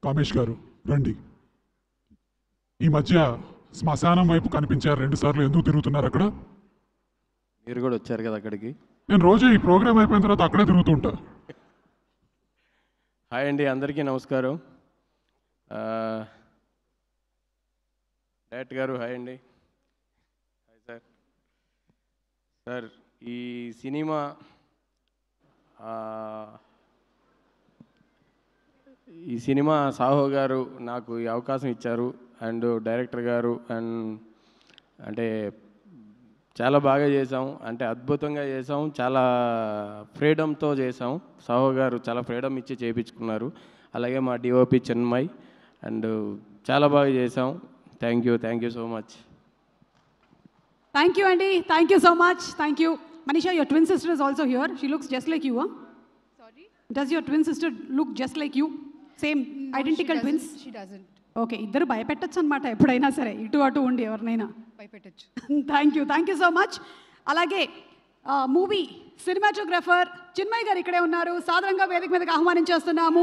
కామేష్ గారు రండి. ఈ మధ్య శ్మశానం వైపు కనిపించారు 2 సార్లు. ఎందుకు తిరుగుతున్నారు అక్కడ? మీరు కూడా వచ్చారు కదా అక్కడికి. నేను రోజు ఈ ప్రోగ్రామ్ అయిపోయిన తర్వాత అక్కడే తిరుగుతుంటా. హాయ్ అండి, అందరికీ నమస్కారం. డైరెక్టర్ గారు హాయ్ అండి. Hi sir. సార్, ఈ సినిమా సాహో గారు నాకు ఈ అవకాశం ఇచ్చారు. అండ్ డైరెక్టర్ గారు అంటే చాలా బాగా చేసాం, అంటే అద్భుతంగా చేసాం, చాలా ఫ్రీడమ్తో చేసాం. సాహో గారు చాలా ఫ్రీడమ్ ఇచ్చి చేయించుకున్నారు. అలాగే మా డిఓపి చిన్మయ్, అండ్ చాలా బాగా చేసాం. Thank you so much. Thank you, Andy. Thank you so much. Thank you. Manisha, your twin sister is also here. She looks just like you, huh? Sorry? Does your twin sister look just like you? Same, No, identical twins? She doesn't. Okay, ఇద్దరు భయపెట్టచ్చు అనమాట ఎప్పుడైనా సరే, ఇటు అటు ఉండి ఎవరినైనా. భయపెట్టచ్చు. Thank you so much. అలాగే మూవీ సినిమాటోగ్రాఫర్ చిన్మయ్ గారు ఇక్కడే ఉన్నారు. సాధారణంగా వేదిక మీదకి ఆహ్వానించేస్తున్నాము.